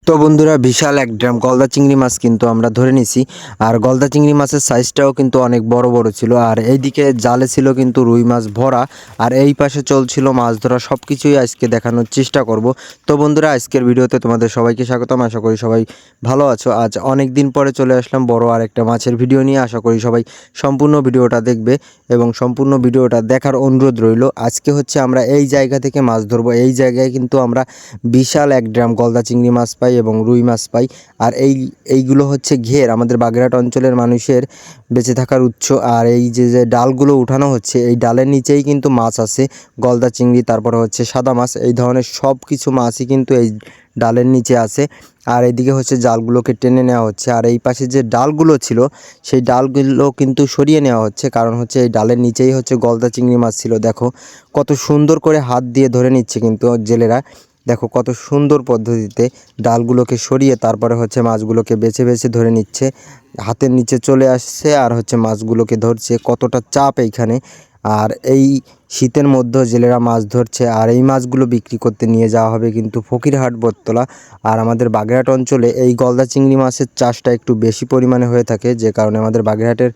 তো বন্ধুরা বিশাল এক ড্রাম গলদা চিংড়ি মাছ কিন্তু আমরা ধরে নিছি। আর গলদা চিংড়ি মাছের সাইজটাও কিন্তু অনেক বড় বড় ছিল। আর এইদিকে জালে ছিল কিন্তু রুই মাছ ভরা, আর এই পাশে চলছিল মাছ ধরা। সব কিছুই আজকে দেখানোর চেষ্টা করব। তো বন্ধুরা আজকের ভিডিওতে তোমাদের সবাইকে স্বাগতম। আশা করি সবাই ভালো আছো। আজ অনেক দিন পরে চলে আসলাম বড় আর একটা মাছের ভিডিও নিয়ে। আশা করি সবাই সম্পূর্ণ ভিডিওটা দেখবে এবং সম্পূর্ণ ভিডিওটা দেখার অনুরোধ রইল। আজকে হচ্ছে আমরা এই জায়গা থেকে মাছ ধরবো। এই জায়গায় কিন্তু আমরা বিশাল এক ড্রাম গলদা চিংড়ি মাছ পাই এবং রুই মাছ পাই। আর এইগুলো হচ্ছে ঘের, আমাদের বাগেরহাট অঞ্চলের মানুষের বেঁচে থাকার উৎস। আর এই যে যে ডালগুলো উঠানো হচ্ছে, এই ডালের নিচেই কিন্তু মাছ আছে, গলদা চিংড়ি, তারপরে হচ্ছে সাদা মাছ, এই ধরনের সব কিছু মাছই কিন্তু এই ডালের নিচে আছে। আর এইদিকে হচ্ছে জালগুলোকে টেনে নেওয়া হচ্ছে। আর এই পাশে যে ডালগুলো ছিল সেই ডালগুলো কিন্তু সরিয়ে নেওয়া হচ্ছে, কারণ হচ্ছে এই ডালের নিচেই হচ্ছে গলদা চিংড়ি মাছ ছিল। দেখো কত সুন্দর করে হাত দিয়ে ধরে নিচ্ছে কিন্তু জেলেরা। দেখো কত সুন্দর পদ্ধতিতে ডালগুলোকে সরিয়ে তারপরে হচ্ছে মাছগুলোকে বেছে বেছে ধরে নিচ্ছে, হাতের নিচে চলে আসছে আর হচ্ছে মাছগুলোকে ধরছে। কতটা চাপ এইখানে। আর এই শীতের মধ্যে জেলেরা মাছ ধরছে। আর এই মাছগুলো বিক্রি করতে নিয়ে যাওয়া হবে কিন্তু ফকিরহাট বটতলা। আর আমাদের বাগেরহাট অঞ্চলে এই গলদা চিংড়ি মাছের চাষটা একটু বেশি পরিমাণে হয়ে থাকে, যে কারণে আমাদের বাগেরহাটের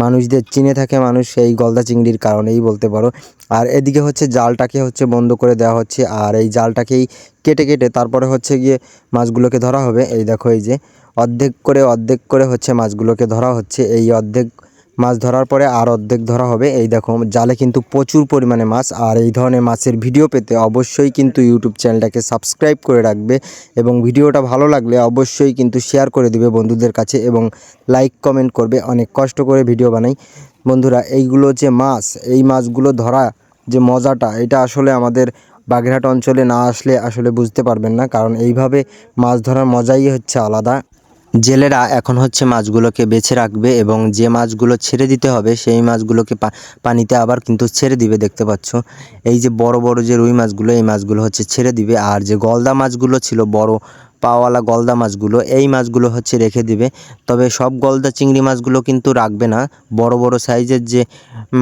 মানুষদের চিনে থাকে মানুষ এই গলদা চিংড়ির কারণেই বলতে পারো। আর এদিকে হচ্ছে জালটাকে হচ্ছে বন্ধ করে দেওয়া হচ্ছে। আর এই জালটাকেই কেটে কেটে তারপরে হচ্ছে গিয়ে মাছগুলোকে ধরা হবে। এই দেখো এই যে অর্ধেক করে হচ্ছে মাছগুলোকে ধরা হচ্ছে। এই অর্ধেক মাছ ধরার পরে আর অর্ধেক ধরা হবে। এই দেখো জালে কিন্তু প্রচুর পরিমাণে মাছ। আর এই ধরনের মাছের ভিডিও পেতে অবশ্যই কিন্তু ইউটিউব চ্যানেলটাকে সাবস্ক্রাইব করে রাখবে এবং ভিডিওটা ভালো লাগলে অবশ্যই কিন্তু শেয়ার করে দিবে বন্ধুদের কাছে এবং লাইক কমেন্ট করবে। অনেক কষ্ট করে ভিডিও বানাই বন্ধুরা। এইগুলো যে মাছ, এই মাছগুলো ধরা যে মজাটা, এটা আসলে আমাদের বাগেরহাট অঞ্চলে না আসলে আসলে বুঝতে পারবেন না, কারণ এইভাবে মাছ ধরার মজাই হচ্ছে আলাদা। জেলেরা এখন হচ্ছে মাছগুলোকে বেছে রাখবে এবং যে মাছগুলো ছেড়ে দিতে হবে সেই মাছগুলোকে পানিতে আবার কিন্তু ছেড়ে দিবে। দেখতে পাচ্ছ এই যে বড় বড় যে রুই মাছগুলো, এই মাছগুলো হচ্ছে ছেড়ে দিবে। আর যে গলদা মাছগুলো ছিল বড় পাওয়ালা গলদা মাছগুলো, এই মাছগুলো হচ্ছে রেখে দিবে। তবে সব গলদা চিংড়ি মাছগুলো কিন্তু রাখবে না, বড় বড় সাইজের যে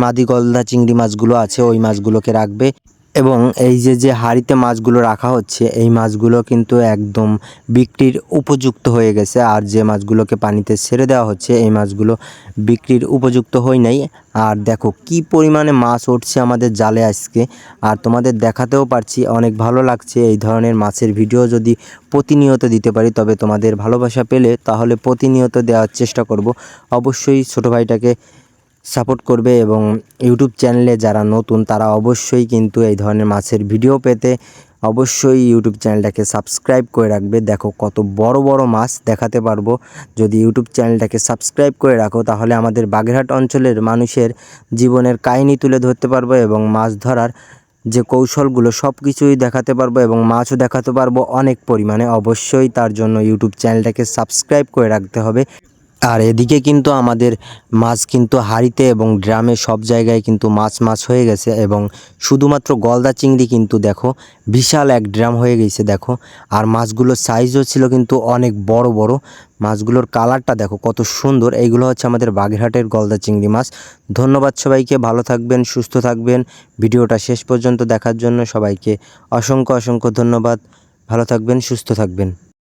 মাদি গলদা চিংড়ি মাছগুলো আছে ওই মাছগুলোকে রাখবে। এবং এই যে যে হাঁড়িতে মাছগুলো রাখা হচ্ছে এই মাছগুলো কিন্তু একদম বিক্রির উপযুক্ত হয়ে গেছে। আর যে মাছগুলোকে পানিতে ছেড়ে দেওয়া হচ্ছে এই মাছগুলো বিক্রির উপযুক্ত হয় নাই। আর দেখো কি পরিমাণে মাছ উঠছে আমাদের জালে আজকে। আর তোমাদের দেখাতেও পারছি, অনেক ভালো লাগছে। এই ধরনের মাছের ভিডিও যদি প্রতিনিয়ত দিতে পারি, তবে তোমাদের ভালোবাসা পেলে তাহলে প্রতিনিয়ত দেওয়ার চেষ্টা করব। অবশ্যই ছোটো ভাইটাকে সাপোর্ট করবে এবং ইউটিউব চ্যানেলে যারা নতুন তারা অবশ্যই কিন্তু এই ধরনের মাছের ভিডিও পেতে অবশ্যই ইউটিউব চ্যানেলটাকে সাবস্ক্রাইব করে রাখবে। দেখো কত বড় বড় মাছ দেখাতে পারবো যদি ইউটিউব চ্যানেলটাকে সাবস্ক্রাইব করে রাখো, তাহলে আমাদের বাগেরহাট অঞ্চলের মানুষের জীবনের কাহিনী তুলে ধরতে পারবো এবং মাছ ধরার যে কৌশলগুলো সব কিছুই দেখাতে পারবো এবং মাছও দেখাতে পারবো অনেক পরিমাণে। অবশ্যই তার জন্য ইউটিউব চ্যানেলটাকে সাবস্ক্রাইব করে রাখতে হবে। আর এদিকে কিন্তু আমাদের মাছ কিন্তু হাঁড়িতে এবং ড্রামে সব জায়গায় কিন্তু মাছ হয়ে গেছে এবং শুধুমাত্র গলদা চিংড়ি কিন্তু দেখো বিশাল এক ড্রাম হয়ে গেছে দেখো। আর মাছগুলোর সাইজও ছিল কিন্তু অনেক বড় বড়। মাছগুলোর কালারটা দেখো কত সুন্দর। এইগুলো হচ্ছে আমাদের বাগেরহাটের গলদা চিংড়ি মাছ। ধন্যবাদ সবাইকে, ভালো থাকবেন, সুস্থ থাকবেন। ভিডিওটা শেষ পর্যন্ত দেখার জন্য সবাইকে অসংখ্য অসংখ্য ধন্যবাদ। ভালো থাকবেন, সুস্থ থাকবেন।